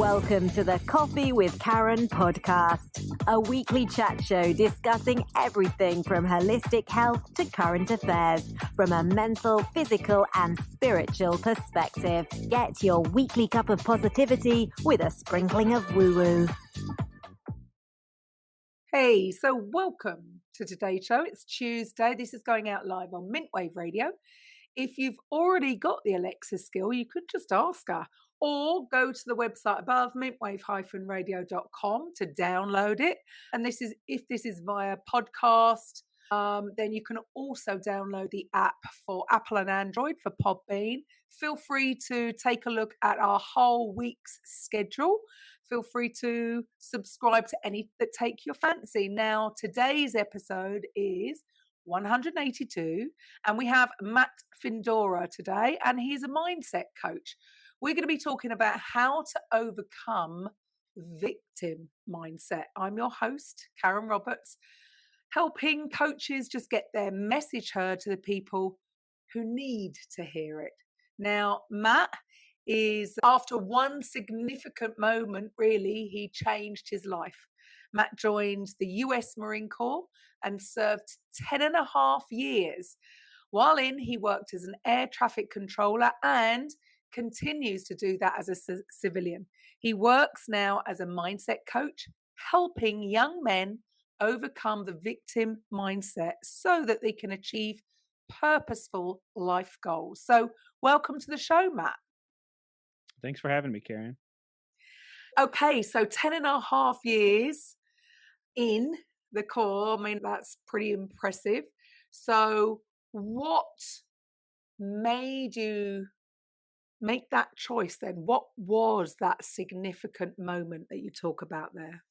Welcome to the Coffee with Karen podcast, a weekly chat show discussing everything from holistic health to current affairs from a mental, physical, and spiritual perspective. Get your weekly cup of positivity with a sprinkling of woo-woo. Hey, so welcome to today's show. It's Tuesday. This is going out live on Mintwave Radio. If you've already got the Alexa skill, you could just ask her or go to the website above, mintwave-radio.com, to download it. And if this is via podcast, then you can also download the app for Apple and Android for Podbean. Feel free to take a look at our whole week's schedule. Feel free to subscribe to any that take your fancy. Now, today's episode is 182, and we have Matt Findora today, and he's a mindset coach. We're going to be talking about how to overcome victim mindset. I'm your host, Karen Roberts, helping coaches just get their message heard to the people who need to hear it. Now, Matt is, after one significant moment, really, he changed his life. Matt joined the US Marine Corps and served 10.5 years. While in, he worked as an air traffic controller and continues to do that as a civilian. He works now as a mindset coach, helping young men overcome the victim mindset so that they can achieve purposeful life goals. So welcome to the show, Matt. Thanks for having me, Karen. Okay, so 10.5 years in the Corps. I mean, that's pretty impressive. So what made you make that choice then? What was that significant moment that you talk about there?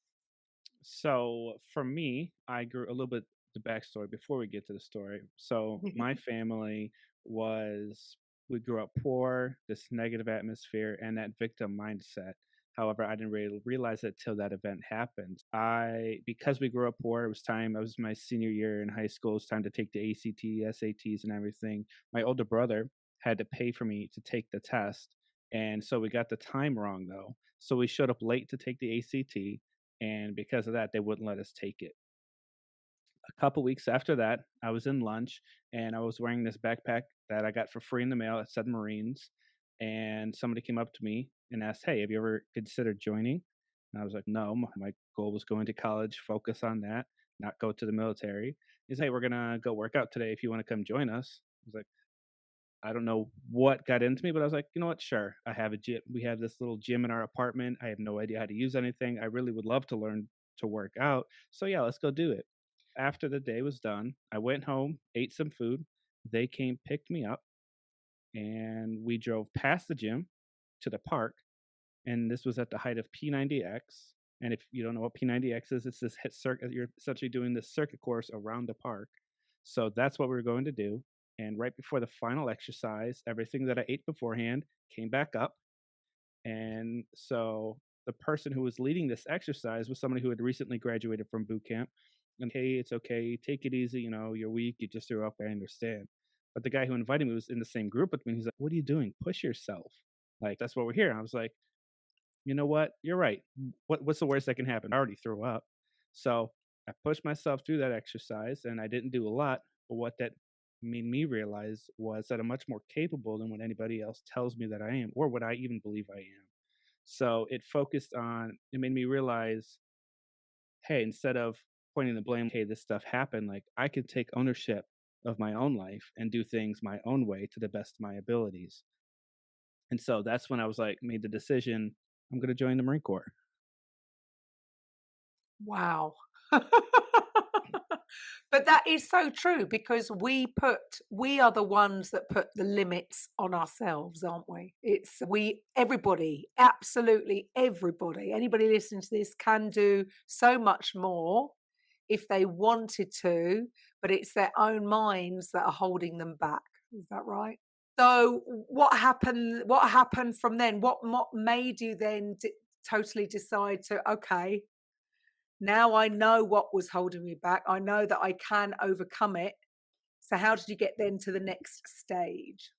So for me, I grew a little bit the backstory before we get to the story. So my family we grew up poor, this negative atmosphere, and that victim mindset. However, I didn't really realize it till that event happened. Because we grew up poor, it was my senior year in high school. It was time to take the ACT, SATs, and everything. My older brother had to pay for me to take the test. And so we got the time wrong, though. So we showed up late to take the ACT. And because of that, they wouldn't let us take it. A couple weeks after that, I was in lunch and I was wearing this backpack that I got for free in the mail. It said Marines. And somebody came up to me and asked, "Hey, have you ever considered joining?" And I was like, "No, my goal was going to college, focus on that, not go to the military." He said, "Hey, we're going to go work out today if you want to come join us." I was like, I don't know what got into me, but I was like, you know what? Sure. I have a gym. We have this little gym in our apartment. I have no idea how to use anything. I really would love to learn to work out. So yeah, let's go do it. After the day was done, I went home, ate some food. They came, picked me up, and we drove past the gym to the park. And this was at the height of P90X. And if you don't know what P90X is, it's this hit circuit. You're essentially doing this circuit course around the park. So that's what we were going to do. And right before the final exercise, everything that I ate beforehand came back up. And so the person who was leading this exercise was somebody who had recently graduated from boot camp. And hey, it's okay, take it easy, you're weak, you just threw up, I understand. But the guy who invited me was in the same group with me. He's like, "What are you doing? Push yourself. Like, that's what we're here." And I was like, you know what? You're right. What's the worst that can happen? I already threw up. So I pushed myself through that exercise and I didn't do a lot. But what that made me realize was that I'm much more capable than what anybody else tells me that I am, or what I even believe I am. So it made me realize, hey, instead of pointing the blame, hey, this stuff happened, like I could take ownership of my own life and do things my own way to the best of my abilities. And so that's when I was like, made the decision, I'm going to join the Marine Corps. Wow. But that is so true, because we are the ones that put the limits on ourselves, aren't we? Everybody, absolutely everybody, anybody listening to this can do so much more if they wanted to, but it's their own minds that are holding them back. Is that right? So what happened from then? What made you then totally decide to, okay, now I know what was holding me back. I know that I can overcome it. So how did you get then to the next stage?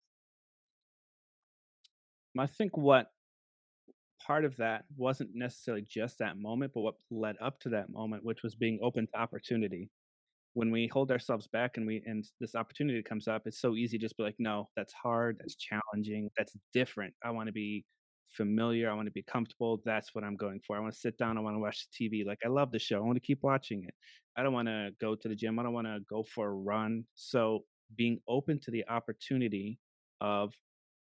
I think what part of that wasn't necessarily just that moment, but what led up to that moment, which was being open to opportunity. When we hold ourselves back and this opportunity comes up, it's so easy to just be like, no, that's hard, that's challenging, that's different. I want to be familiar, I want to be comfortable. That's what I'm going for. I want to sit down, I want to watch the TV. Like, I love the show, I want to keep watching it. I don't want to go to the gym, I don't want to go for a run. So being open to the opportunity of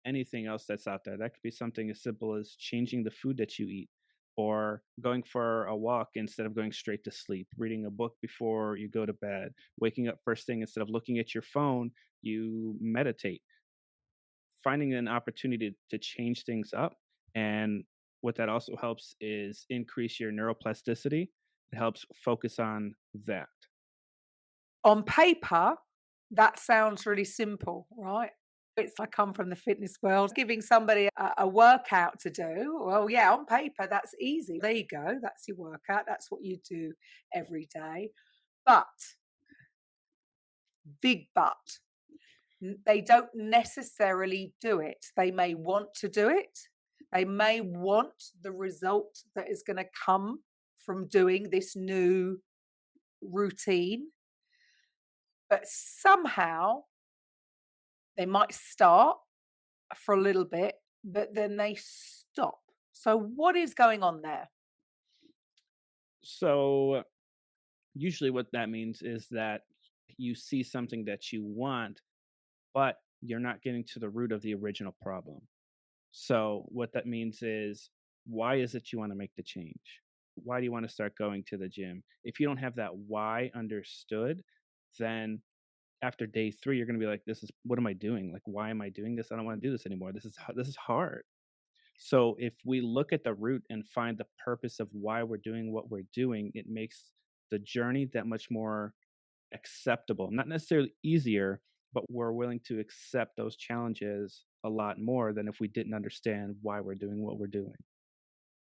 anything else that's out there, that could be something as simple as changing the food that you eat, or going for a walk instead of going straight to sleep, reading a book before you go to bed, waking up first thing instead of looking at your phone, you meditate, finding an opportunity to change things up. And what that also helps is increase your neuroplasticity. It helps focus on that. On paper, that sounds really simple, right? I come from the fitness world, giving somebody a workout to do. Well, yeah, on paper, that's easy. There you go. That's your workout. That's what you do every day. But, big but, they don't necessarily do it. They may want to do it. They may want the result that is going to come from doing this new routine. But somehow they might start for a little bit, but then they stop. So, what is going on there? So, usually, what that means is that you see something that you want, but you're not getting to the root of the original problem. So, what that means is, why is it you want to make the change? Why do you want to start going to the gym? If you don't have that why understood, then after day 3, you're going to be like, this is, what am I doing? Like, why am I doing this? I don't want to do this anymore. This is hard. So if we look at the root and find the purpose of why we're doing what we're doing, it makes the journey that much more acceptable. Not necessarily easier, but we're willing to accept those challenges a lot more than if we didn't understand why we're doing what we're doing.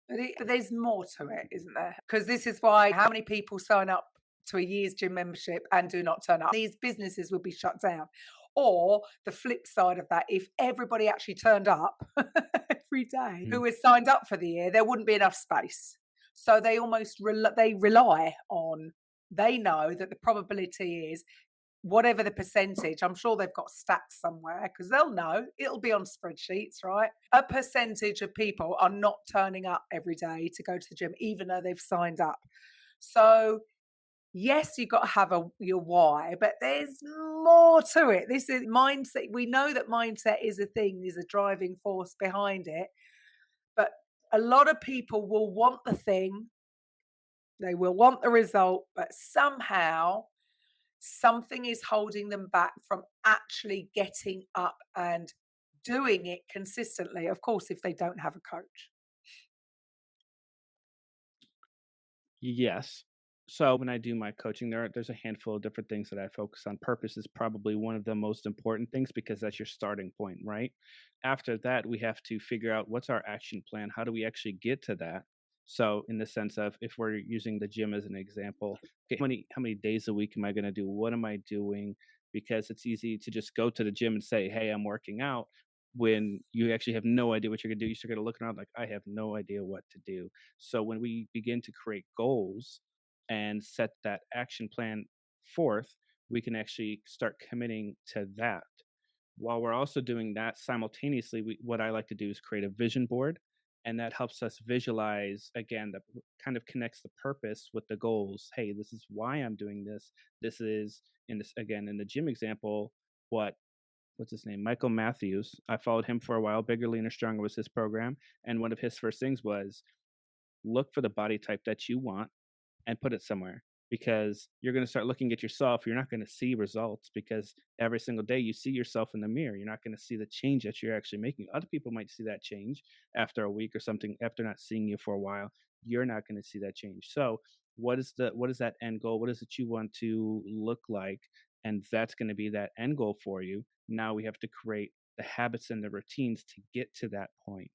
But there's more to it, isn't there? Because this is why how many people sign up to a year's gym membership and do not turn up? These businesses would be shut down. Or the flip side of that, if everybody actually turned up every day Mhm. who was signed up for the year, there wouldn't be enough space. So they almost they rely on, they know that the probability is whatever the percentage, I'm sure they've got stats somewhere because they'll know, it'll be on spreadsheets, right? A percentage of people are not turning up every day to go to the gym, even though they've signed up. So, yes, you've got to have your why, but there's more to it. This is mindset. We know that mindset is a thing, is a driving force behind it. But a lot of people will want the thing, they will want the result, but somehow something is holding them back from actually getting up and doing it consistently. Of course, if they don't have a coach. Yes. So when I do my coaching, there's a handful of different things that I focus on. Purpose is probably one of the most important things because that's your starting point, right? After that, we have to figure out what's our action plan. How do we actually get to that? So in the sense of if we're using the gym as an example, okay, how many days a week am I going to do? What am I doing? Because it's easy to just go to the gym and say, "Hey, I'm working out," when you actually have no idea what you're going to do. You're going to look around like, "I have no idea what to do." So when we begin to create goals and set that action plan forth, we can actually start committing to that. While we're also doing that simultaneously, what I like to do is create a vision board. And that helps us visualize again, that kind of connects the purpose with the goals. Hey, this is why I'm doing this. This is in this again in the gym example, what what's his name? Michael Matthews. I followed him for a while. Bigger, Leaner, Stronger was his program. And one of his first things was look for the body type that you want and put it somewhere, because you're going to start looking at yourself. You're not going to see results because every single day you see yourself in the mirror. You're not going to see the change that you're actually making. Other people might see that change after a week or something, after not seeing you for a while. You're not going to see that change. So what is that end goal? What is it you want to look like? And that's going to be that end goal for you. Now we have to create the habits and the routines to get to that point.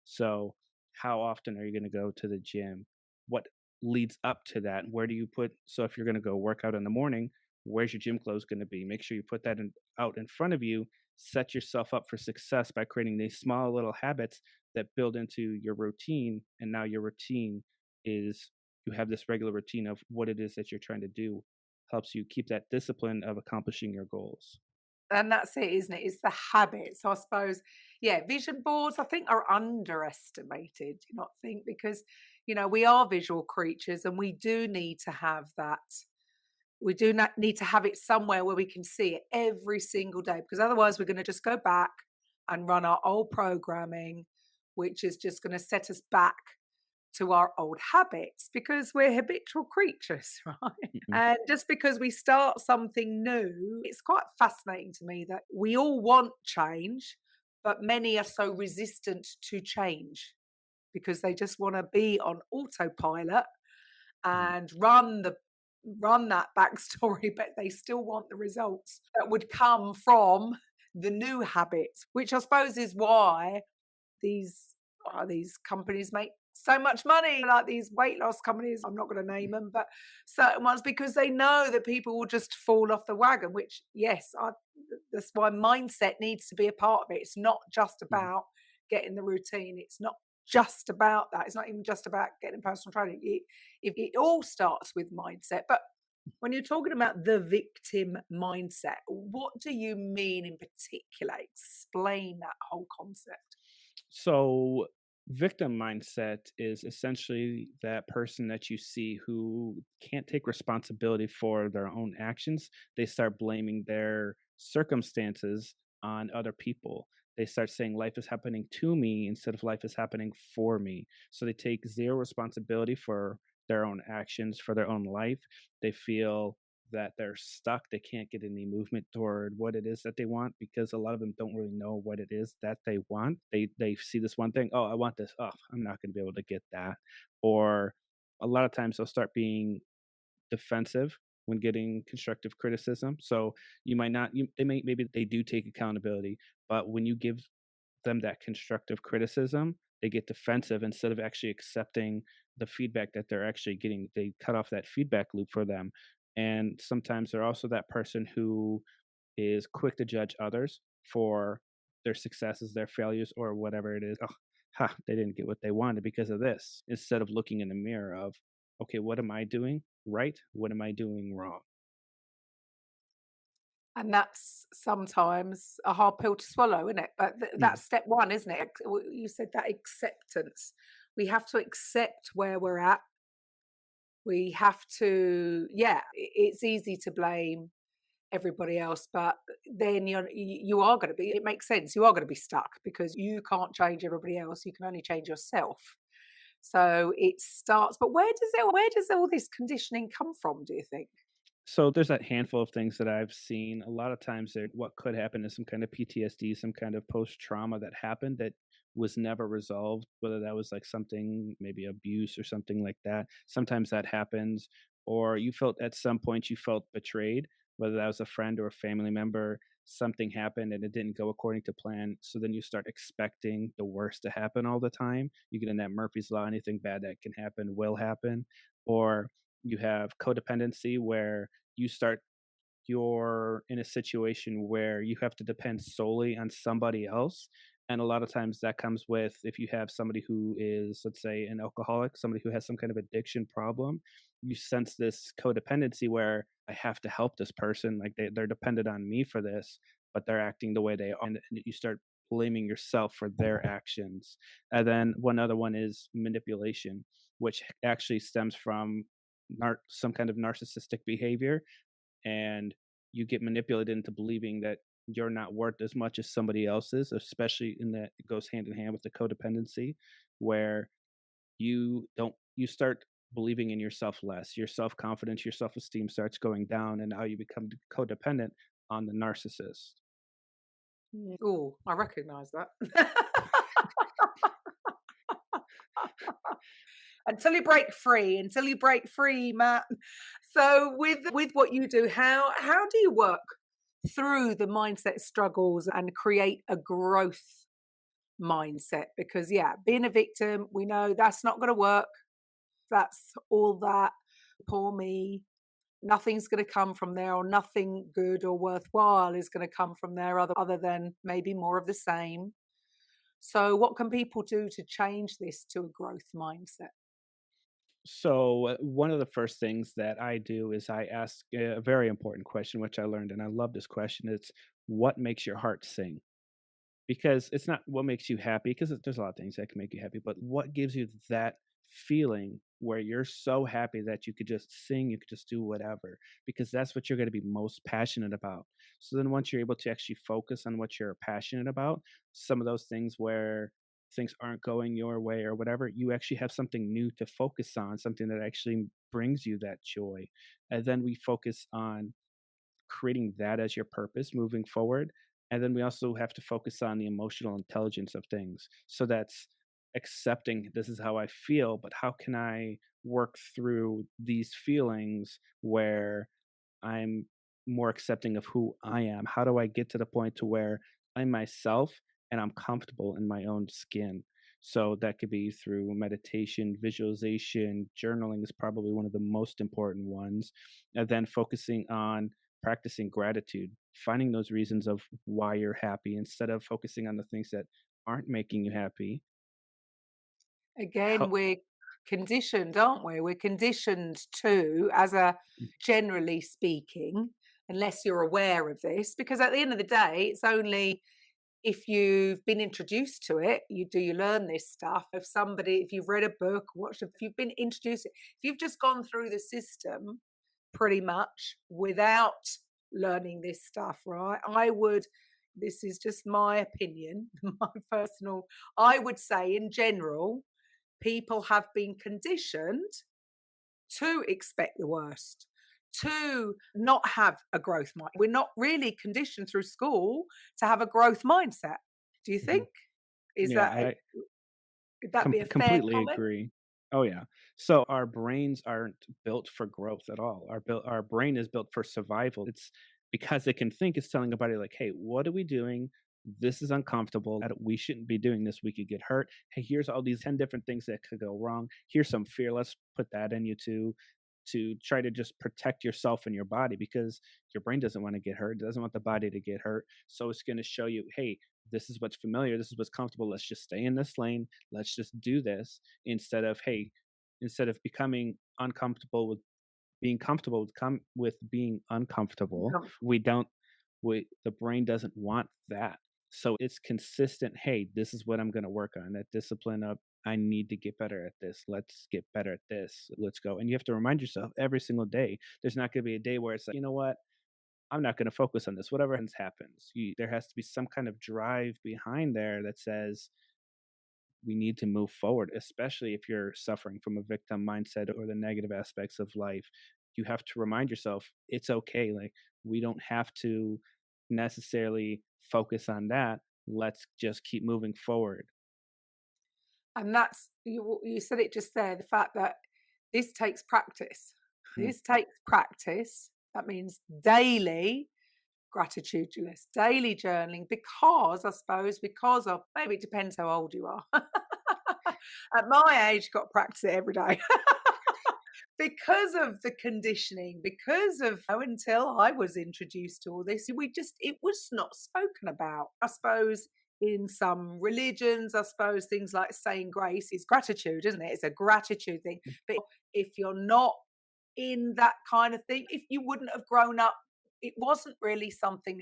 So how often are you going to go to the gym? What leads up to that? Where do you put, so if you're going to go work out in the morning, where's your gym clothes going to be? Make sure you put that out in front of you, set yourself up for success by creating these small little habits that build into your routine. And now your routine is, you have this regular routine of what it is that you're trying to do, helps you keep that discipline of accomplishing your goals. And that's it, isn't it? It's the habits, I suppose. Yeah, vision boards, I think, are underestimated, do you not think? Because, we are visual creatures and we do need to have that. We do not need to have it somewhere where we can see it every single day, because otherwise we're going to just go back and run our old programming, which is just going to set us back to our old habits because we're habitual creatures, right? Mhm. And just because we start something new, it's quite fascinating to me that we all want change, but many are so resistant to change because they just want to be on autopilot Mhm. and run that backstory, but they still want the results that would come from the new habits, which I suppose is why these companies make so much money, like these weight loss companies. I'm not going to name them, but certain ones, because they know that people will just fall off the wagon. Which, yes, that's why mindset needs to be a part of it. It's not just Mhm. about getting the routine. It's not just about that. It's not even just about getting personal training. It all starts with mindset. But when you're talking about the victim mindset, what do you mean in particular? Explain that whole concept. So, victim mindset is essentially that person that you see who can't take responsibility for their own actions. They start blaming their circumstances on other people. They start saying life is happening to me instead of life is happening for me. So they take zero responsibility for their own actions, for their own life. They feel that they're stuck. They can't get any movement toward what it is that they want because a lot of them don't really know what it is that they want. They see this one thing, oh, I want this. Oh, I'm not going to be able to get that. Or a lot of times they'll start being defensive when getting constructive criticism. So you might not you they may maybe they do take accountability, but when you give them that constructive criticism, they get defensive instead of actually accepting the feedback that they're actually getting. They cut off that feedback loop for them. And sometimes they're also that person who is quick to judge others for their successes, their failures, or whatever it is. Oh, ha, they didn't get what they wanted because of this. Instead of looking in the mirror of, okay, what am I doing right? What am I doing wrong? And that's sometimes a hard pill to swallow, isn't it? But Yeah. that's step one, isn't it? You said that acceptance. We have to accept where we're at. We have to, yeah, it's easy to blame everybody else, but then you are going to be, it makes sense. You are going to be stuck because you can't change everybody else. You can only change yourself. So it starts, but where does all this conditioning come from, do you think? So there's that handful of things that I've seen. A lot of times, what could happen is some kind of PTSD, some kind of post trauma that happened that was never resolved. Whether that was like something, maybe abuse or something like that. Sometimes that happens, or you felt at some point you felt betrayed, whether that was a friend or a family member. Something happened and it didn't go according to plan. So then you start expecting the worst to happen all the time. You get in that Murphy's Law, anything bad that can happen will happen. Or you have codependency where you start you're in a situation where you have to depend solely on somebody else. And a lot of times that comes with, if you have somebody who is, let's say, an alcoholic, somebody who has some kind of addiction problem, you sense this codependency where I have to help this person. Like they're dependent on me for this, but they're acting the way they are. And you start blaming yourself for their actions. And then one other one is manipulation, which actually stems from some kind of narcissistic behavior, and you get manipulated into believing that you're not worth as much as somebody else is, especially in that it goes hand in hand with the codependency, where you start believing in yourself less. Your self confidence, your self esteem starts going down, and now you become codependent on the narcissist. Oh, I recognize that. Until you break free, Matt. So with what you do, how do you work through the mindset struggles and create a growth mindset? Because yeah, being a victim, we know that's not going to work. That's all that poor me. nothing's going to come from there, or nothing good or worthwhile is going to come from there other than maybe more of the same. So, what can people do to change this to a growth mindset? So, one of the first things that I do is I ask a very important question, which I learned, and I love this question. It's what makes your heart sing? Because it's not what makes you happy, because there's a lot of things that can make you happy, but what gives you that feeling where you're so happy that you could just sing, you could just do whatever, because that's what you're going to be most passionate about. So then once you're able to actually focus on what you're passionate about, some of those things where things aren't going your way or whatever, you actually have something new to focus on, something that actually brings you that joy. And then we focus on creating that as your purpose moving forward. And then we also have to focus on the emotional intelligence of things. So that's accepting this is how I feel, but how can I work through these feelings where I'm more accepting of who I am? How do I get to the point to where I'm myself and I'm comfortable in my own skin? So that could be through meditation, visualization, journaling is probably one of the most important ones. And then focusing on practicing gratitude, finding those reasons of why you're happy instead of focusing on the things that aren't making you happy. Again, Help. we're conditioned, aren't we? We're conditioned to, as a generally speaking, unless you're aware of this, because at the end of the day, it's only if you've been introduced to it, you learn this stuff. If you've read a book, if you've been introduced, if you've just gone through the system pretty much without learning this stuff, right? This is just my opinion, my personal, I would say in general, people have been conditioned to expect the worst, to not have a growth mind. We're not really conditioned through school to have a growth mindset. Do you Mhm. think? Is Yeah, that Would that be a fair Completely comment? agree. Oh yeah. So our brains aren't built for growth at all. Our brain is built for survival. It's because it can think. It's telling the body like, "Hey, what are we doing? This is uncomfortable. We shouldn't be doing this. We could get hurt. Hey, here's all these 10 different things that could go wrong. Here's some fear. Let's put that in you to try to just protect yourself and your body because your brain doesn't want to get hurt. It doesn't want the body to get hurt. So it's going to show you, hey, this is what's familiar. This is what's comfortable. Let's just stay in this lane. Let's just do this instead of becoming uncomfortable with being comfortable with being uncomfortable. Uncomfortable. We don't the brain doesn't want that. So it's consistent. Hey, this is what I'm going to work on. That discipline of I need to get better at this. Let's get better at this. Let's go. And you have to remind yourself every single day. There's not going to be a day where it's like, you know what? I'm not going to focus on this. Whatever happens. There has to be some kind of drive behind there that says we need to move forward, especially if you're suffering from a victim mindset or the negative aspects of life. You have to remind yourself it's okay. Like, we don't have to necessarily focus on that. Let's just keep moving forward. And that's you said it just there, the fact that this takes practice. Mm. This takes practice. That means daily gratitude list, daily journaling, because I suppose, because of, maybe it depends how old you are. At my age, got to practice it every day. Because of the conditioning, because of until I was introduced to all this, it was not spoken about. I suppose in some religions, I suppose things like saying grace is gratitude, isn't it? It's a gratitude thing. But if you're not in that kind of thing, if you wouldn't have grown up, it's not really something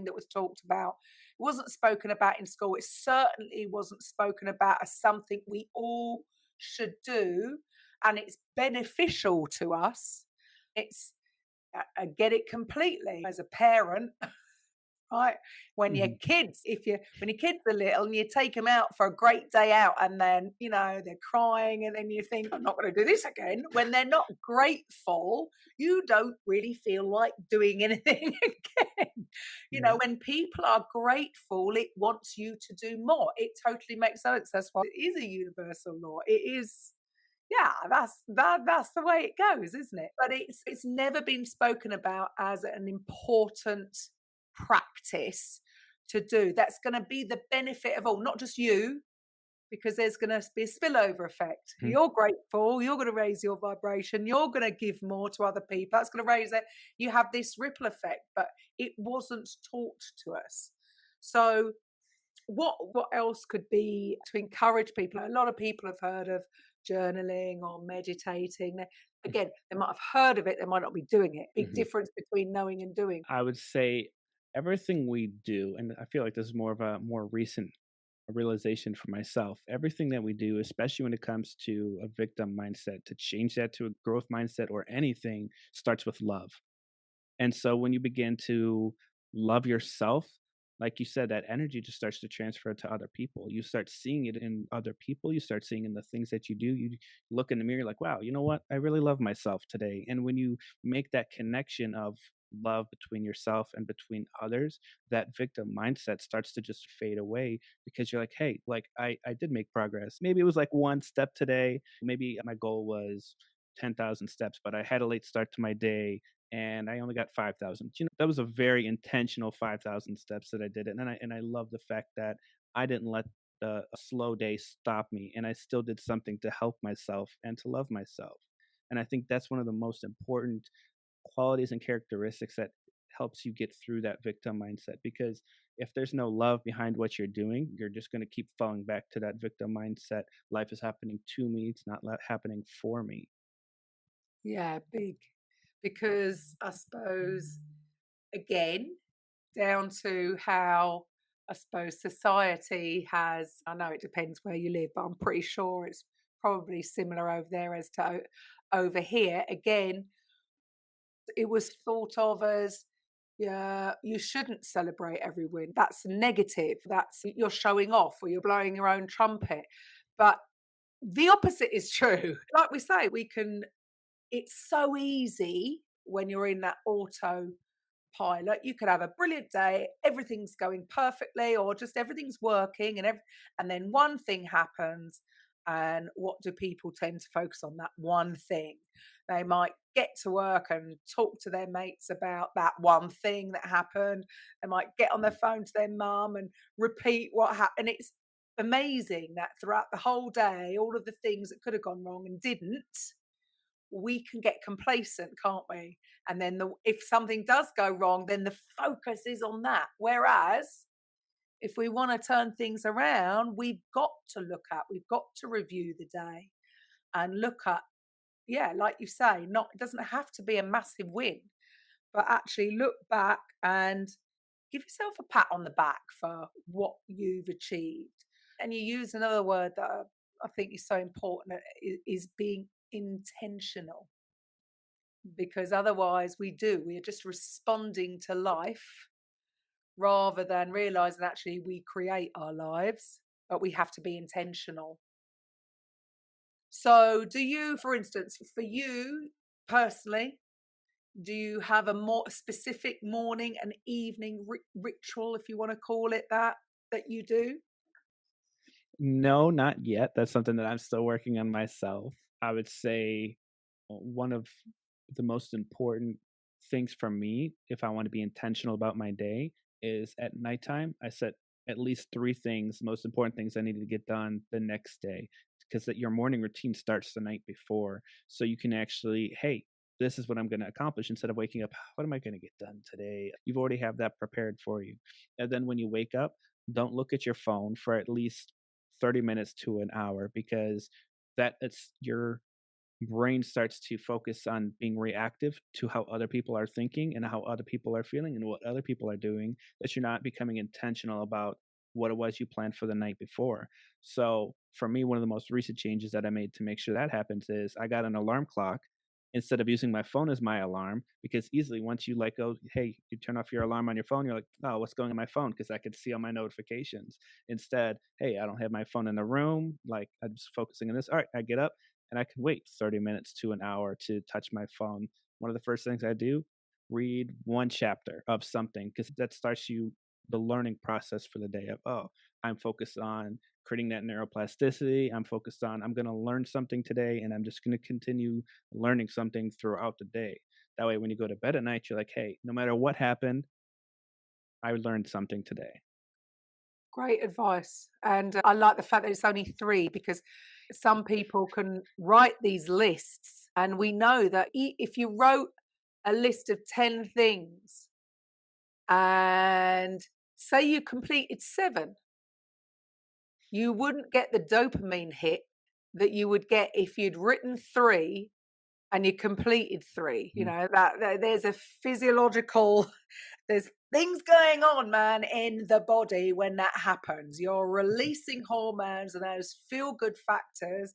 that was talked about. It wasn't spoken about in school. It certainly wasn't spoken about as something we all should do, and it's beneficial to us. It's I get it completely as a parent. Right. Mhm. When your kids are little and you take them out for a great day out, and then, they're crying, and then you think, I'm not going to do this again. When they're not grateful, you don't really feel like doing anything again. Right. When people are grateful, it wants you to do more. It totally makes sense. That's why it is a universal law. It is, yeah, that's the way it goes, isn't it? But it's never been spoken about as an important practice to do. That's going to be the benefit of all, not just you, because there's going to be a spillover effect. Mhm. You're grateful, you're going to raise your vibration, you're going to give more to other people. That's going to raise it. You have this ripple effect, but it wasn't taught to us. So what else could be to encourage people? A lot of people have heard of journaling or meditating. Again, they might have heard of it, they might not be doing it. Big Mhm. difference between knowing and doing. I would say everything we do, and I feel like this is more of a more recent realization for myself. Everything that we do, especially when it comes to a victim mindset, to change that to a growth mindset or anything, starts with love. And so when you begin to love yourself, like you said, that energy just starts to transfer to other people. You start seeing it in other people. You start seeing in the things that you do. You look in the mirror, like, wow, you know what? I really love myself today. And when you make that connection of love between yourself and between others, that victim mindset starts to just fade away because you're like, hey, like I did make progress. Maybe it was like one step today. Maybe my goal was 10,000 steps, but I had a late start to my day and I only got 5,000. You know, that was a very intentional 5,000 steps that I did it. And I love the fact that I didn't let a slow day stop me and I still did something to help myself and to love myself. And I think that's one of the most important qualities and characteristics that helps you get through that victim mindset because if there's no love behind what you're doing, you're just going to keep falling back to that victim mindset. Life is happening to me, it's not happening for me. Yeah, big. Because I suppose, again, down to how I suppose society has, I know it depends where you live, but I'm pretty sure it's probably similar over there as to over here. Again, it was thought of as, yeah, you shouldn't celebrate every win. That's negative. That's you're showing off or you're blowing your own trumpet. But the opposite is true. Like we say, we can, it's so easy when you're in that autopilot. You could have a brilliant day, everything's going perfectly, or just everything's working, and then one thing happens. And what do people tend to focus on? That one thing. They might get to work and talk to their mates about that one thing that happened. They might get on their phone to their mum and repeat what happened. And it's amazing that throughout the whole day, all of the things that could have gone wrong and didn't, we can get complacent, can't we? And then if something does go wrong, then the focus is on that. Whereas if we want to turn things around, we've got to review the day and look at, yeah, like you say, not, it doesn't have to be a massive win, but actually look back and give yourself a pat on the back for what you've achieved. And you use another word that I think is so important is being intentional, because otherwise we're just responding to life rather than realizing actually we create our lives, but we have to be intentional. So do you, for instance, for you personally, do you have a more specific morning and evening ritual, if you want to call it that, that you do? No, not yet. That's something that I'm still working on myself. I would say one of the most important things for me, if I want to be intentional about my day, is at nighttime, I set at least three things, most important things I need to get done the next day. Because that your morning routine starts the night before. So you can actually, hey, this is what I'm going to accomplish instead of waking up, what am I going to get done today? You've already have that prepared for you. And then when you wake up, don't look at your phone for at least 30 minutes to an hour because that it's your brain starts to focus on being reactive to how other people are thinking and how other people are feeling and what other people are doing, that you're not becoming intentional about what it was you planned for the night before. So for me, one of the most recent changes that I made to make sure that happens is I got an alarm clock instead of using my phone as my alarm, because easily once you let go, hey, you turn off your alarm on your phone, you're like, oh, what's going on my phone? Because I could see all my notifications. Instead, hey, I don't have my phone in the room. Like I'm just focusing on this. All right, I get up and I can wait 30 minutes to an hour to touch my phone. One of the first things I do, read one chapter of something because that starts you the learning process for the day of, oh, I'm focused on creating that neuroplasticity. I'm focused on, I'm going to learn something today and I'm just going to continue learning something throughout the day. That way, when you go to bed at night, you're like, hey, no matter what happened, I learned something today. Great advice. And I like the fact that it's only three, because some people can write these lists. And we know that if you wrote a list of 10 things and say you completed seven, you wouldn't get the dopamine hit that you would get if you'd written three and you completed three. You Mhm. know, that there's a physiological, there's things going on, man, in the body when that happens. You're releasing hormones and those feel good factors.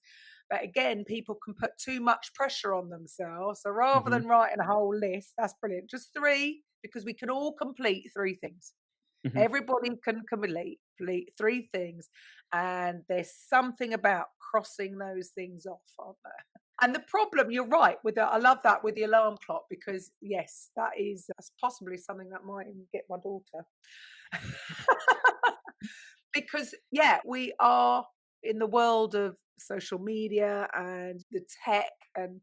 But again, people can put too much pressure on themselves. So rather Mhm. than writing a whole list, that's brilliant. Just three, because we can all complete three things. Mhm. Everybody can complete three things. And there's something about crossing those things off, aren't there? And the problem, you're right, with I love that with the alarm clock, because yes, that's possibly something that might even get my daughter. Because yeah, we are in the world of social media and the tech, and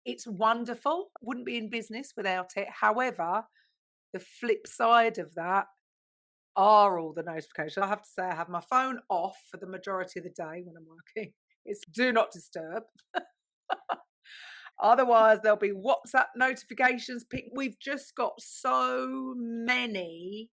it's wonderful. Wouldn't be in business without it. However, the flip side of that are all the notifications. I have to say, I have my phone off for the majority of the day when I'm working. It's do not disturb. Otherwise, there'll be WhatsApp notifications. We've just got so many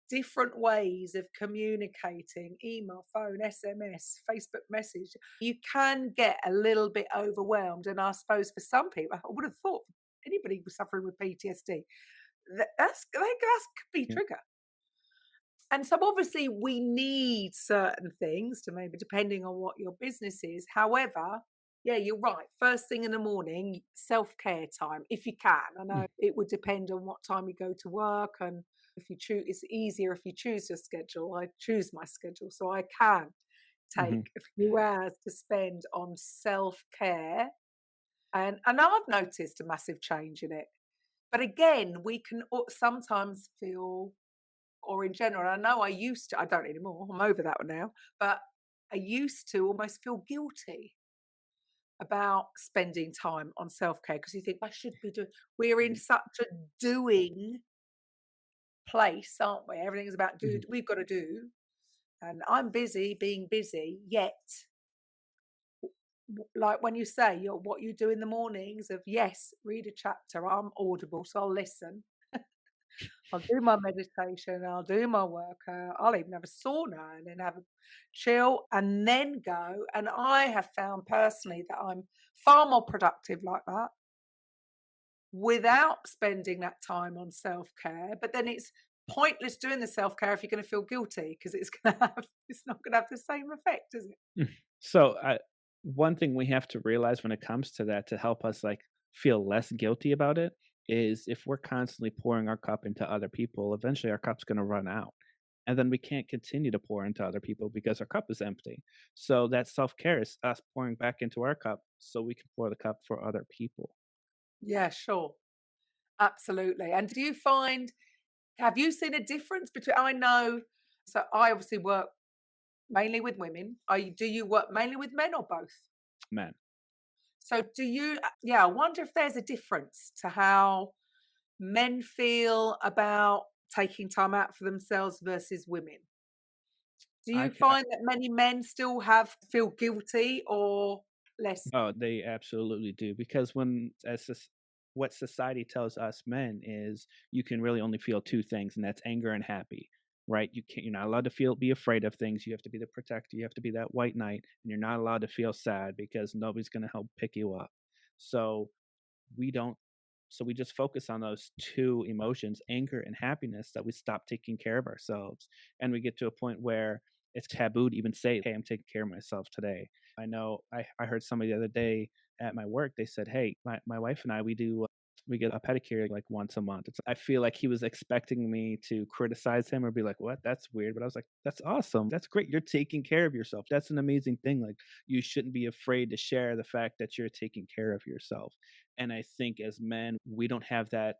different ways of communicating: email, phone, SMS, Facebook message. You can get a little bit overwhelmed. And I suppose for some people, I would have thought anybody suffering with PTSD, that could be Yeah. trigger. And so obviously we need certain things to, maybe depending on what your business is. However, yeah, you're right. First thing in the morning, self-care time, if you can. I know Mm. it would depend on what time you go to work, and if you choose, it's easier if you choose your schedule. I choose my schedule, so I can take Mhm. a few hours to spend on self-care. And I've noticed a massive change in it. But again, we can sometimes feel, or in general, I know I used to, I don't anymore, I'm over that one now, but I used to almost feel guilty about spending time on self-care, because you think I should be doing, we're in Mhm. such a doing place, aren't we? Everything is about do, Mhm. we've got to do. And I'm busy being busy, yet like when you say what you do in the mornings of, yes, read a chapter, I'm audible, so I'll listen. I'll do my meditation, I'll do my workout, I'll even have a sauna and then have a chill and then go. And I have found personally that I'm far more productive like that without spending that time on self-care. But then it's pointless doing the self-care if you're going to feel guilty, because it's not going to have the same effect, is it? Mm. So, one thing we have to realize when it comes to that to help us like feel less guilty about it is if we're constantly pouring our cup into other people, eventually our cup's going to run out. And then we can't continue to pour into other people because our cup is empty. So that self-care is us pouring back into our cup so we can pour the cup for other people. Yeah, sure. Absolutely. And do you find, have you seen a difference between, I know, so I obviously work mainly with women. Do you work mainly with men or both? Man, So do you, yeah, I wonder if there's a difference to how men feel about taking time out for themselves versus women. Do I you find that many men still feel guilty or less? oh, they absolutely do because what society tells us men is you can really only feel two things, and that's anger and happy, right? You're not allowed to be afraid of things. You have to be the protector. You have to be that white knight, and you're not allowed to feel sad because nobody's going to help pick you up. So we don't. So we just focus on those two emotions, anger and happiness, that we stop taking care of ourselves, and we get to a point where it's taboo to even say, "Hey, I'm taking care of myself today." I know I heard somebody the other day at my work. They said, "Hey, my wife and I, we get a pedicure like once a month." I feel like he was expecting me to criticize him or be like, "What? That's weird." But I was like, "That's awesome. That's great. You're taking care of yourself. That's an amazing thing. Like you shouldn't be afraid to share the fact that you're taking care of yourself." And I think as men, we don't have that.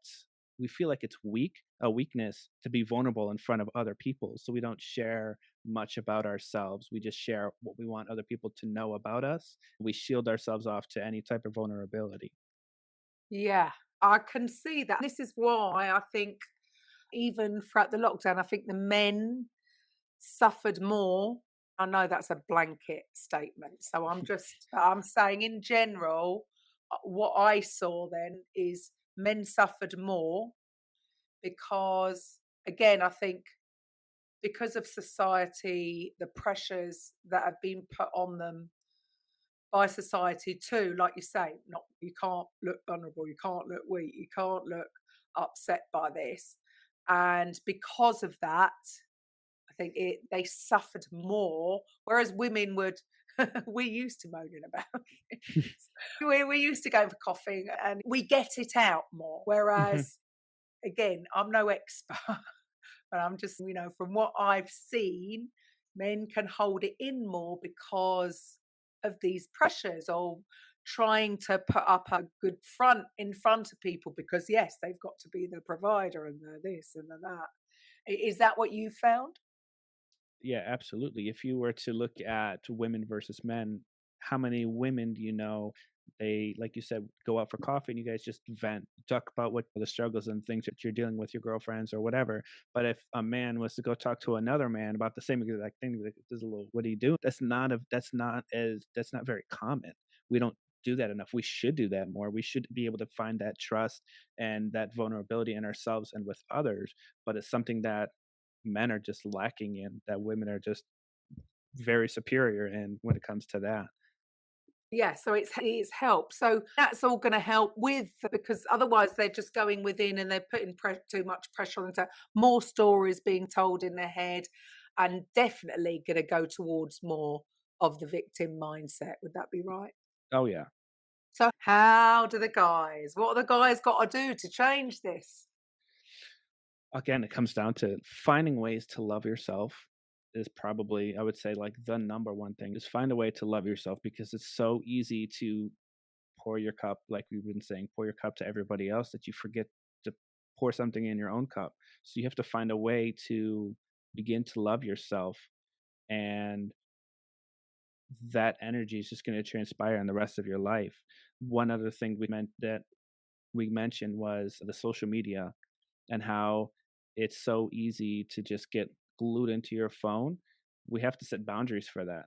We feel like it's a weakness to be vulnerable in front of other people. So we don't share much about ourselves. We just share what we want other people to know about us. We shield ourselves off to any type of vulnerability. Yeah, I can see that. This is why I think even throughout the lockdown, I think the men suffered more. I know that's a blanket statement. So I'm saying in general, what I saw then is men suffered more because, again, I think because of society, the pressures that have been put on them by society too, like you say, not you can't look vulnerable, you can't look weak, you can't look upset by this. And because of that, I think they suffered more, whereas women would we used to moaning about things. We used to go for coffee and we get it out more. Whereas again, I'm no expert, but I'm just, from what I've seen, men can hold it in more because of these pressures or trying to put up a good front in front of people because, yes, they've got to be the provider and the this and the that. Is that what you found? Yeah, absolutely. If you were to look at women versus men, how many women do you know? They, like you said, go out for coffee and you guys just vent, talk about what the struggles and things that you're dealing with your girlfriends or whatever. But if a man was to go talk to another man about the same exact thing, like, there's a little, what do you do? That's not very common. We don't do that enough. We should do that more. We should be able to find that trust and that vulnerability in ourselves and with others. But it's something that men are just lacking in, that women are just very superior in when it comes to that. Yeah, so it's help. So that's all going to help with because otherwise they're just going within and they're putting too much pressure on them. More stories being told in their head, and definitely going to go towards more of the victim mindset. Would that be right? Oh yeah. So how do the guys? What are the guys got to do to change this? Again, it comes down to finding ways to love yourself is probably, I would say, like the number one thing is find a way to love yourself because it's so easy to pour your cup, like we've been saying, pour your cup to everybody else that you forget to pour something in your own cup. So you have to find a way to begin to love yourself, and that energy is just going to transpire in the rest of your life. One other thing we mentioned was the social media and how it's so easy to just get glued into your phone. We have to set boundaries for that.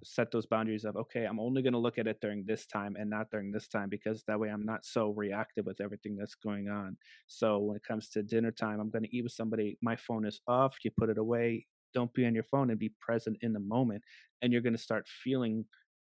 Set those boundaries of, okay, I'm only going to look at it during this time and not during this time because that way I'm not so reactive with everything that's going on. So when it comes to dinner time, I'm going to eat with somebody, my phone is off, you put it away, don't be on your phone and be present in the moment. And you're going to start feeling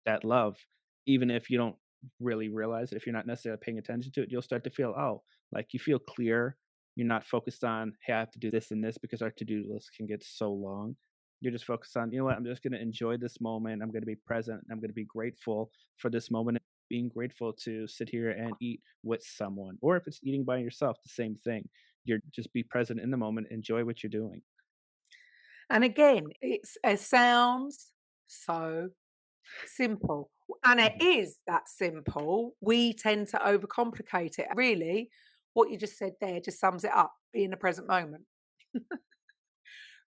that love, even if you don't really realize it, if you're not necessarily paying attention to it, you'll start to feel, oh, like you feel clear. You're not focused on, hey, I have to do this and this because our to-do list can get so long. You're just focused on, you know what, I'm just going to enjoy this moment. I'm going to be present. I'm going to be grateful for this moment. Being grateful to sit here and eat with someone. Or if it's eating by yourself, the same thing. You're just be present in the moment, enjoy what you're doing. And again, it sounds so simple. And it Mhm. is that simple. We tend to overcomplicate it. Really, what you just said there just sums it up. Be in the present moment.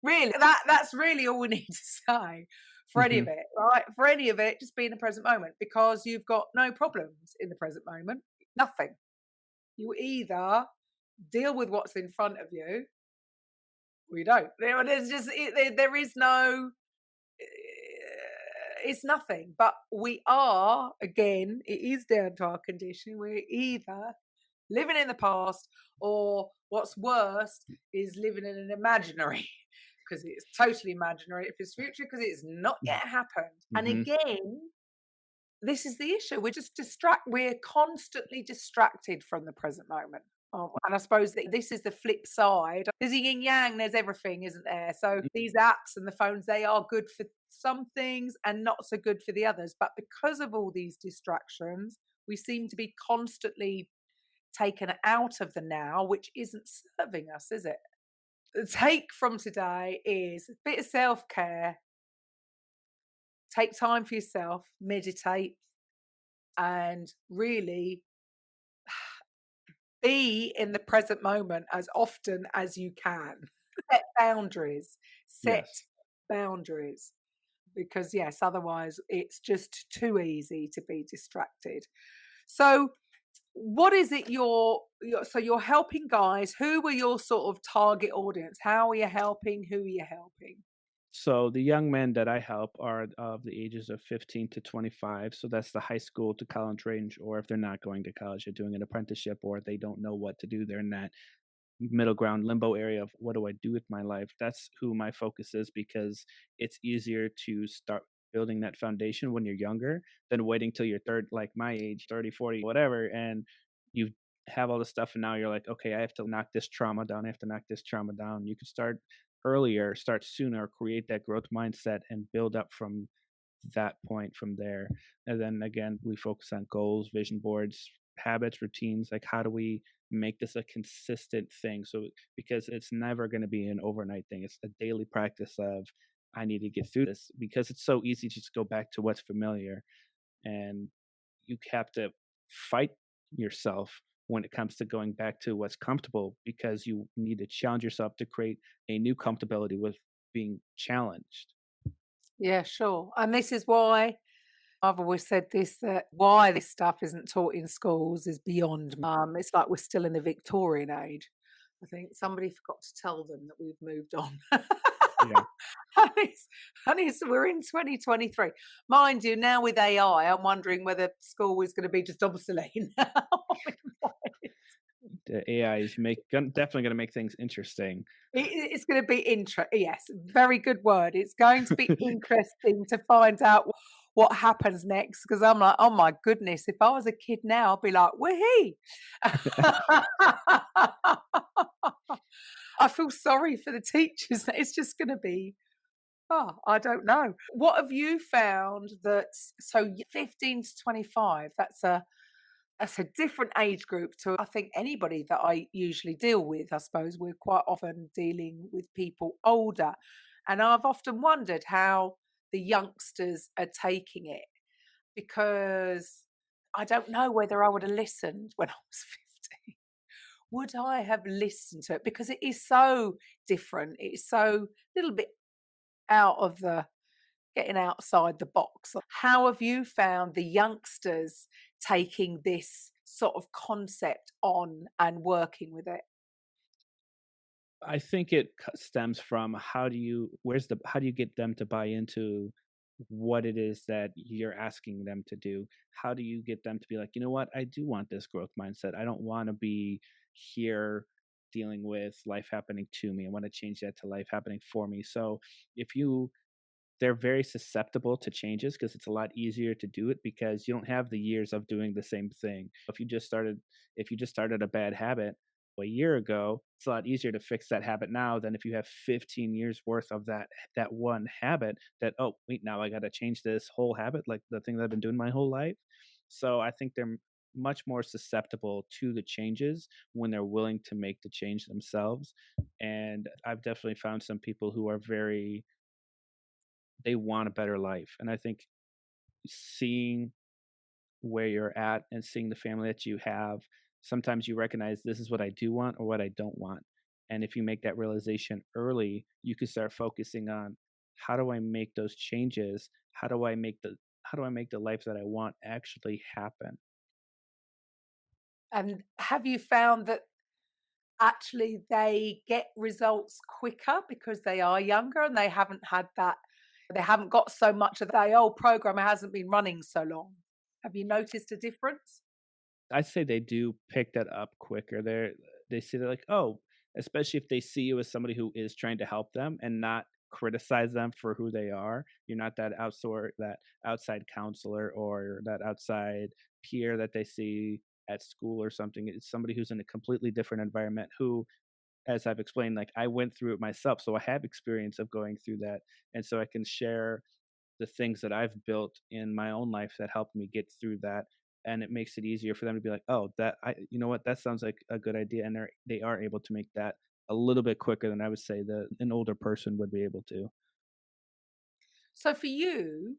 Really, that's really all we need to say for any of Mhm. it, right? For any of it, just be in the present moment because you've got no problems in the present moment. Nothing. You either deal with what's in front of you or you don't. There's just there is no it's nothing. But we are, again, it is down to our condition. We're either living in the past or what's worse is living in an imaginary because it's totally imaginary if it's future because it's not yet happened. And Mhm. again, this is the issue. We're constantly distracted from the present moment. And I suppose that this is the flip side. There's a yin yang, there's everything, isn't there? So these apps and the phones, they are good for some things and not so good for the others. But because of all these distractions, we seem to be constantly taken out of the now, which isn't serving us, is it? The take from today is a bit of self care, take time for yourself, meditate, and really be in the present moment as often as you can. Set boundaries, set Yes. boundaries, because yes, otherwise it's just too easy to be distracted. So, what is it so you're helping guys? Who were your sort of target audience? How are you helping? Who are you helping? So the young men that I help are of the ages of 15 to 25. So that's the high school to college range, or if they're not going to college, they're doing an apprenticeship, or they don't know what to do. They're in that middle ground limbo area of what do I do with my life? That's who my focus is because it's easier to start building that foundation when you're younger than waiting till you're third, like my age, 30, 40, whatever. And you have all this stuff. And now you're like, okay, I have to knock this trauma down. I have to knock this trauma down. You could start earlier, start sooner, create that growth mindset and build up from that point from there. And then again, we focus on goals, vision boards, habits, routines. Like, how do we make this a consistent thing? So, because it's never going to be an overnight thing, it's a daily practice of, I need to get through this because it's so easy to just go back to what's familiar. And you have to fight yourself when it comes to going back to what's comfortable because you need to challenge yourself to create a new comfortability with being challenged. Yeah, sure. And this is why I've always said this, that why this stuff isn't taught in schools is beyond me. It's like we're still in the Victorian age. I think somebody forgot to tell them that we've moved on. Yeah. and, we're in 2023. Mind you, now with AI, I'm wondering whether school is going to be just obsolete now. The AI is definitely going to make things interesting. It's going to be yes, very good word. It's going to be interesting to find out what happens next because I'm like, oh my goodness, if I was a kid now, I'd be like, woohoo. I feel sorry for the teachers. It's just going to be, oh, I don't know. What have you found that, so 15 to 25, that's a different age group to I think anybody that I usually deal with. I suppose we're quite often dealing with people older. And I've often wondered how the youngsters are taking it because I don't know whether I would have listened when I was 15. Would I have listened to it? Because it is so different. It's so little bit out of the getting outside the box. How have you found the youngsters taking this sort of concept on and working with it? I think it stems from how do you get them to buy into what it is that you're asking them to do? How do you get them to be like, you know what, I do want this growth mindset. I don't want to be here dealing with life happening to me. I want to change that to life happening for me. So if you they're very susceptible to changes because it's a lot easier to do it because you don't have the years of doing the same thing. If you just started a bad habit a year ago, it's a lot easier to fix that habit now than if you have 15 years worth of that one habit that, oh, wait, now I got to change this whole habit, like the thing that I've been doing my whole life. So I think they're much more susceptible to the changes when they're willing to make the change themselves. And I've definitely found some people who are very they want a better life. And I think seeing where you're at and seeing the family that you have, sometimes you recognize this is what I do want or what I don't want. And if you make that realization early, you can start focusing on how do I make those changes? How do I make the life that I want actually happen? And have you found that actually they get results quicker because they are younger and they haven't got so much of the old program hasn't been running so long? Have you noticed a difference? I'd say they do pick that up quicker. They see they're like, oh, especially if they see you as somebody who is trying to help them and not criticize them for who they are. You're not that outside counselor or that outside peer that they see at school or something. It's somebody who's in a completely different environment who, as I've explained, like I went through it myself. So I have experience of going through that. And so I can share the things that I've built in my own life that helped me get through that. And it makes it easier for them to be like, oh, you know what, that sounds like a good idea. And they are able to make that a little bit quicker than I would say that an older person would be able to. So for you,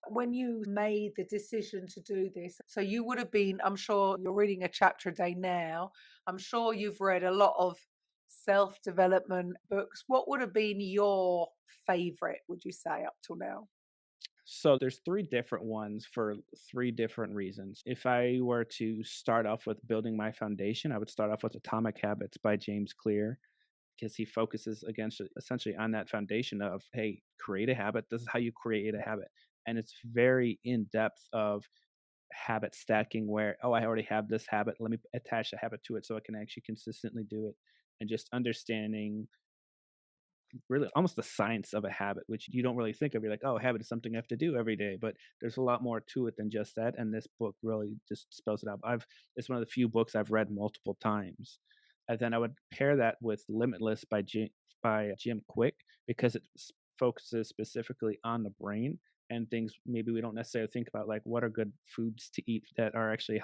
when you made the decision to do this, so you would have been, I'm sure you're reading a chapter a day now. I'm sure you've read a lot of self development books. What would have been your favorite, would you say, up till now? So there's three different ones for three different reasons. If I were to start off with building my foundation, I would start off with Atomic Habits by James Clear. because he focuses against essentially on that foundation of, hey, create a habit. This is how you create a habit. And it's very in depth of habit stacking where, oh, I already have this habit. Let me attach a habit to it so I can actually consistently do it. And just understanding really almost the science of a habit, which you don't really think of. You're like, oh, a habit is something I have to do every day, but there's a lot more to it than just that. And this book really just spells it out. It's one of the few books I've read multiple times. And then I would pair that with Limitless by Jim Quick, because it focuses specifically on the brain and things maybe we don't necessarily think about, like what are good foods to eat that are actually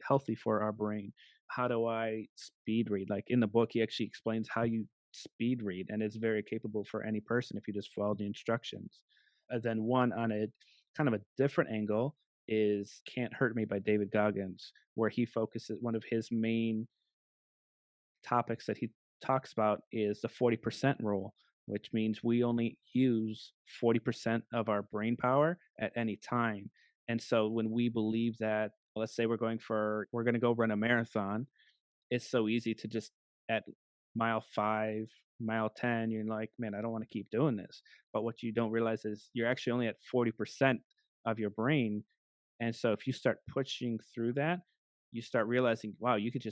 healthy for our brain. How do I speed read? Like in the book, he actually explains how you speed read, and it's very capable for any person if you just follow the instructions. And then one on a kind of a different angle is Can't Hurt Me by David Goggins, where he focuses, one of his main topics that he talks about is the 40% rule, which means we only use 40% of our brain power at any time. And so when we believe that, let's say we're going to go run a marathon, it's so easy to just at mile 5, mile 10, you're like, man, I don't want to keep doing this. But what you don't realize is you're actually only at 40% of your brain. And so if you start pushing through that, you start realizing, wow, you could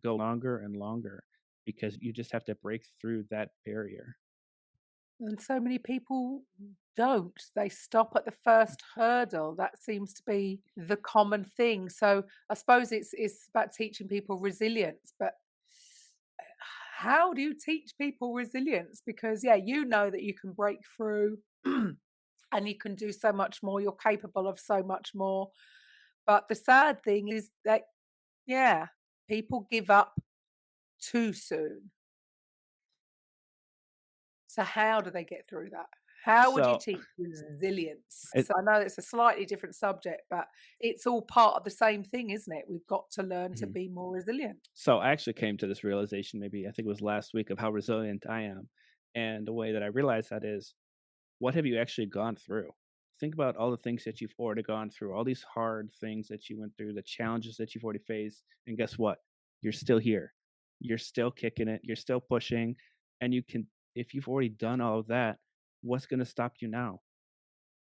go longer and longer because you just have to break through that barrier. And so many people don't. They stop at the first hurdle. That seems to be the common thing. So I suppose it's about teaching people resilience, but how do you teach people resilience? Because yeah, you know that you can break through and you can do so much more. You're capable of so much more. But the sad thing is that yeah, people give up too soon. So how do they get through that? How would you So teach resilience? it, So I know it's a slightly different subject, but it's all part of the same thing, isn't it? We've got to learn to mhm. be more resilient. So I actually came to this realization, maybe I think it was last week, of how resilient I am. And the way that I realized that is, what have you actually gone through? Think about all the things that you've already gone through, all these hard things that you went through, the challenges that you've already faced. And guess what? You're still here. You're still kicking it. You're still pushing. And if you've already done all of that, what's going to stop you now?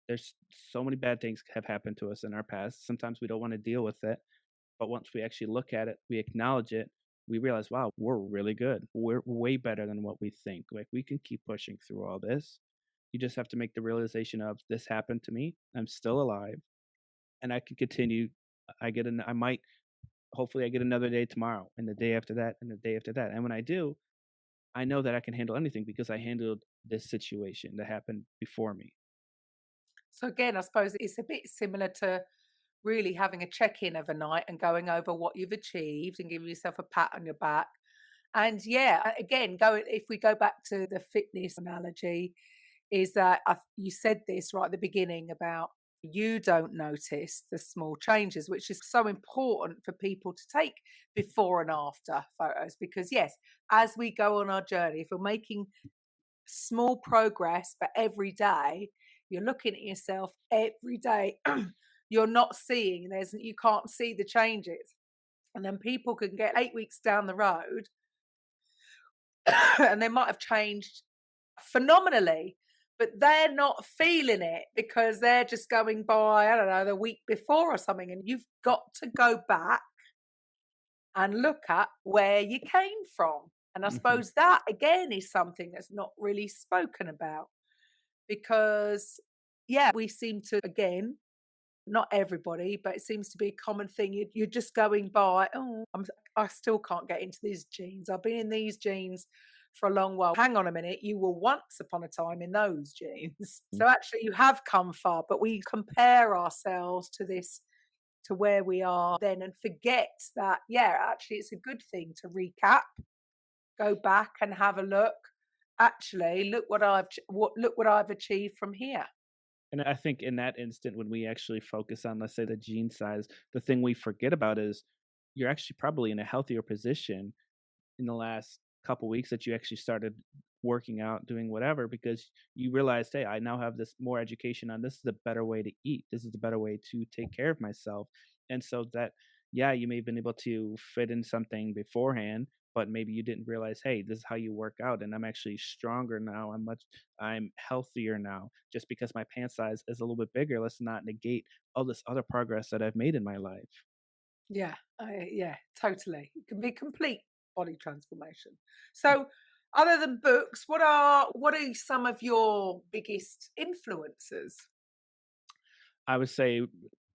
There's so many bad things have happened to us in our past. Sometimes we don't want to deal with it. But once we actually look at it, we acknowledge it, we realize, wow, we're really good. We're way better than what we think. Like we can keep pushing through all this. You just have to make the realization of, this happened to me. I'm still alive and I can continue. I might, hopefully I get another day tomorrow and the day after that and the day after that. And when I do, I know that I can handle anything because I handled this situation that happened before me. So again, I suppose it's a bit similar to really having a check-in of a night and going over what you've achieved and giving yourself a pat on your back. And yeah, again, if we go back to the fitness analogy, is that you said this right at the beginning about you don't notice the small changes, which is so important for people to take before and after photos. Because, yes, as we go on our journey, if we're making small progress, but every day, you're looking at yourself every day, you're not seeing, you can't see the changes. And then people can get 8 weeks down the road and they might have changed phenomenally, but they're not feeling it because they're just going by, I don't know, the week before or something. And you've got to go back and look at where you came from. And I Hmm. suppose that again is something that's not really spoken about because, yeah, we seem to, again, not everybody, but it seems to be a common thing. You're just going by, oh, I still can't get into these jeans. I've been in these jeans for a long while. Hang on a minute, you were once upon a time in those jeans. So actually, you have come far, but we compare ourselves to this, to where we are then, and forget that, yeah, actually, it's a good thing to recap, go back and have a look. Actually, look what I've achieved from here. And I think in that instant, when we actually focus on, let's say, the gene size, the thing we forget about is you're actually probably in a healthier position in the last couple weeks that you actually started working out, doing whatever, because you realized, hey, I now have this more education on, this is a better way to eat. This is a better way to take care of myself. And so that, yeah, you may have been able to fit in something beforehand, but maybe you didn't realize, hey, this is how you work out, and I'm actually stronger now. I'm healthier now. Just because my pant size is a little bit bigger, let's not negate all this other progress that I've made in my life. Yeah, yeah, totally. It can be complete body transformation. So, other than books, what are some of your biggest influences? I would say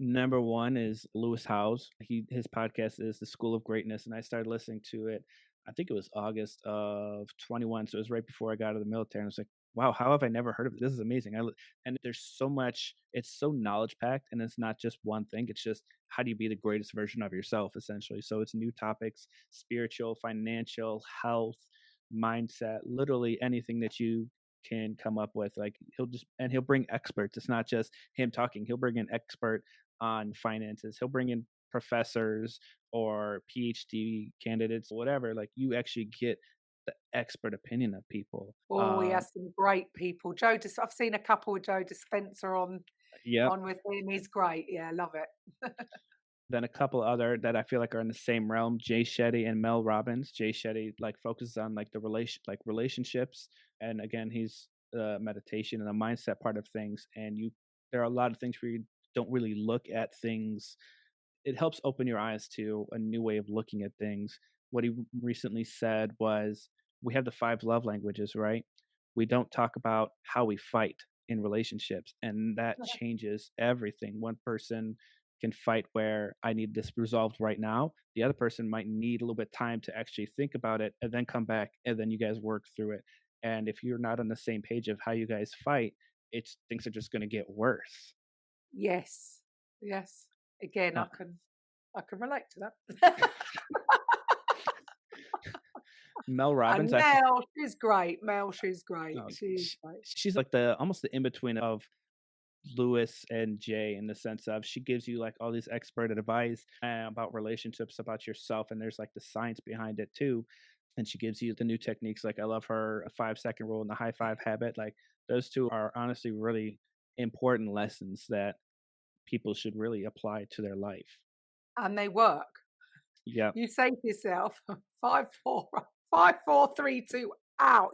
number one is Lewis Howes. His podcast is The School of Greatness, and I started listening to it. I think it was August of 21, so it was right before I got out of the military. And I was like, "Wow, how have I never heard of it? This is amazing!" And there's so much. It's so knowledge packed, and it's not just one thing. It's just how do you be the greatest version of yourself, essentially. So it's new topics: spiritual, financial, health, mindset, literally anything that you can come up with. Like he'll bring experts. It's not just him talking. He'll bring an expert on finances. He'll bring in professors or PhD candidates, whatever. Like you actually get the expert opinion of people. Oh, he has some great people. I've seen a couple with Joe Dispenza Yep. on with him. He's great. Yeah, love it. Then a couple other that I feel like are in the same realm, Jay Shetty and Mel Robbins. Jay Shetty like focuses on like relationships, and again he's meditation and the mindset part of things. And there are a lot of things where you don't really look at things. It helps open your eyes to a new way of looking at things. What he recently said was, we have the five love languages, right? We don't talk about how we fight in relationships, and that changes everything. One person can fight where I need this resolved right now. The other person might need a little bit of time to actually think about it and then come back, and then you guys work through it. And if you're not on the same page of how you guys fight, it's things are just going to get worse. Yes, yes. Again, Uh, I can relate to that. Mel And Robbins, Mel, she's great. Mel, she's great. uh, She's sh- great. she's like the almost the in between of Lewis and Jay, in the sense of she gives you like all these expert advice about relationships, about yourself, and there's like the science behind it too. And she gives you the new techniques. Like I love her a 5 second rule and the high five habit. Like those two are honestly really important lessons that people should really apply to their life. And they work. Yep. You say to yourself, 5, 4, 5, 4, 3, 2, out.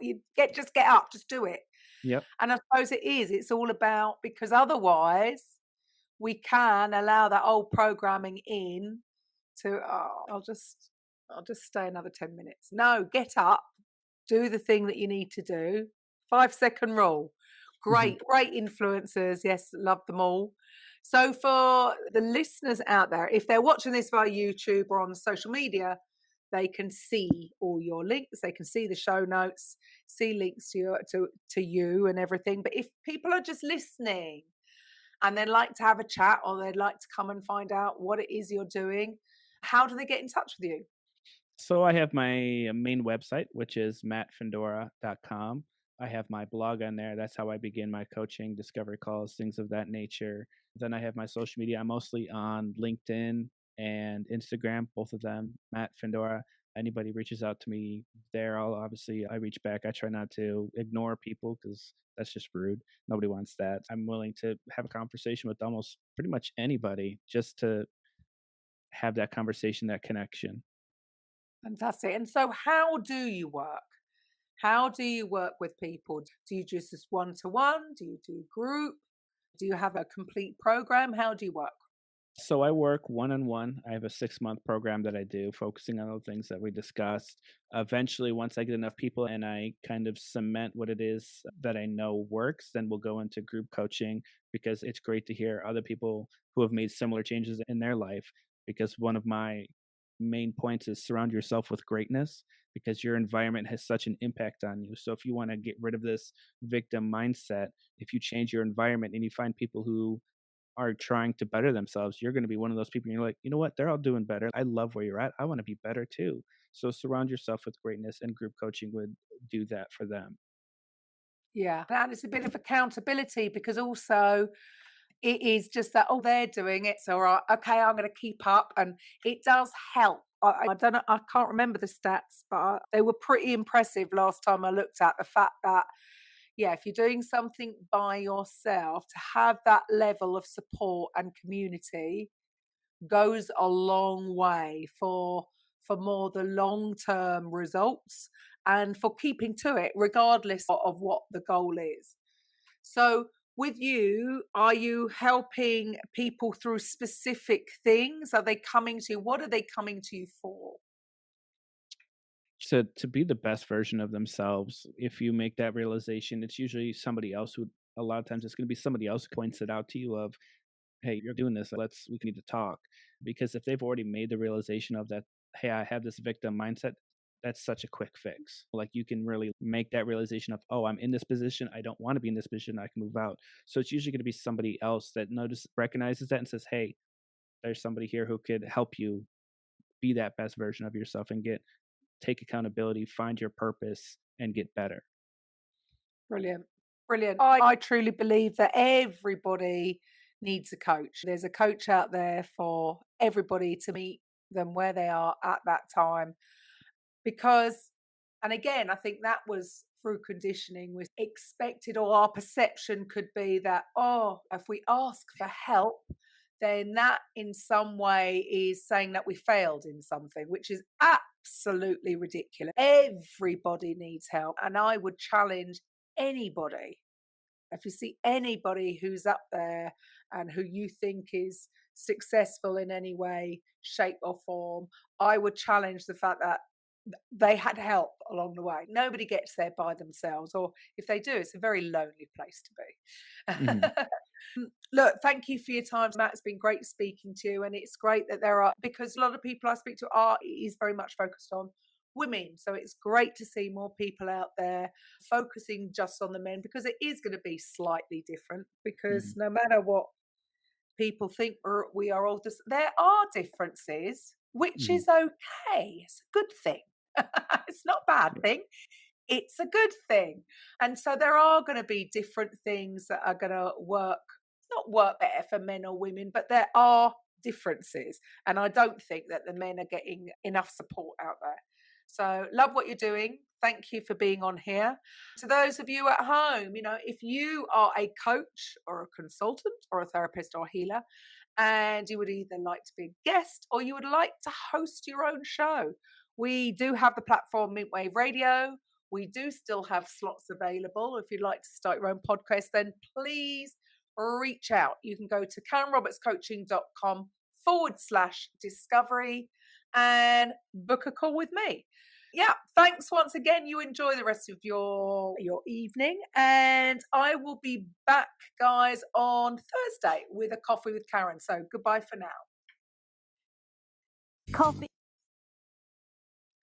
Just get up, just do it. Yep. And I suppose it's all about, because otherwise we can allow that old programming in to, oh, I'll just stay another 10 minutes. No, get up, do the thing that you need to do. 5 second rule. Hmm. Great influencers. Yes, love them all. So for the listeners out there, if they're watching this via YouTube or on social media, they can see all your links. They can see the show notes, see links to you and everything. But if people are just listening and they'd like to have a chat, or they'd like to come and find out what it is you're doing, how do they get in touch with you? So I have my main website, which is mattfindora.com. I have my blog on there. That's how I begin my coaching, discovery calls, things of that nature. Then I have my social media. I'm mostly on LinkedIn and Instagram, both of them, Matt Findora. Anybody reaches out to me there, I reach back. I try not to ignore people because that's just rude. Nobody wants that. I'm willing to have a conversation with almost pretty much anybody just to have that conversation, that connection. Fantastic. And so how do you work? How do you work with people? Do you just one to one? Do you do group? Do you have a complete program? How do you work? So I work one on one. I have a 6 month program that I do, focusing on the things that we discussed. Eventually, once I get enough people and I kind of cement what it is that I know works, then we'll go into group coaching, because it's great to hear other people who have made similar changes in their life. Because one of my main points is surround yourself with greatness, because your environment has such an impact on you. So if you want to get rid of this victim mindset, if you change your environment and you find people who are trying to better themselves, you're going to be one of those people. And you're like, you know what? They're all doing better. I love where you're at. I want to be better too. So surround yourself with greatness, and group coaching would do that for them. Yeah. And it's a bit of accountability, because also it is just that, oh, they're doing it. So, all right, okay, I'm going to keep up. And it does help. I don't know, I can't remember the stats, but they were pretty impressive last time I looked at the fact that, yeah, if you're doing something by yourself, to have that level of support and community goes a long way for more the long-term results and for keeping to it, regardless of what the goal is. So with you, are you helping people through specific things? Are they coming to you? What are they coming to you for? To be the best version of themselves. If you make that realization, it's usually somebody else who, a lot of times it's going to be somebody else who points it out to you of, hey, you're doing this, we need to talk. Because if they've already made the realization of that, hey, I have this victim mindset, that's such a quick fix. Like, you can really make that realization of, oh, I'm in this position, I don't want to be in this position, I can move out. So it's usually going to be somebody else that recognizes that and says, hey, there's somebody here who could help you be that best version of yourself and take accountability, find your purpose, and get better. Brilliant. Brilliant. I truly believe that everybody needs a coach. There's a coach out there for everybody to meet them where they are at that time. Because, and again, I think that was through conditioning, was expected, or our perception could be that, oh, if we ask for help, then that in some way is saying that we failed in something, which is absolutely ridiculous. Everybody needs help. And I would challenge anybody, if you see anybody who's up there and who you think is successful in any way, shape, or form, I would challenge the fact that they had help along the way. Nobody gets there by themselves, or if they do, it's a very lonely place to be. Mhm. Look, thank you for your time, Matt. It's been great speaking to you, and it's great that there are, because a lot of people I speak to is very much focused on women. So it's great to see more people out there focusing just on the men, because it is going to be slightly different, because no matter what people think we are all just, there are differences, which Mhm. is okay. It's a good thing. It's not a bad thing. It's a good thing. And so there are going to be different things that are going to not work better for men or women, but there are differences. And I don't think that the men are getting enough support out there. So love what you're doing. Thank you for being on here. To those of you at home, if you are a coach or a consultant or a therapist or a healer, and you would either like to be a guest or you would like to host your own show, we do have the platform Mintwave Radio. We do still have slots available. If you'd like to start your own podcast, then please reach out. You can go to KarenRobertsCoaching.com/discovery and book a call with me. Yeah, thanks once again. You enjoy the rest of your evening, and I will be back, guys, on Thursday with a coffee with Karen. So goodbye for now.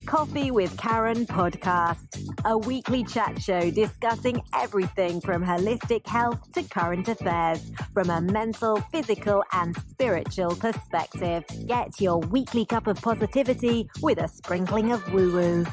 Coffee with Karen podcast, a weekly chat show discussing everything from holistic health to current affairs from a mental, physical, and spiritual perspective. Get your weekly cup of positivity with a sprinkling of woo-woo.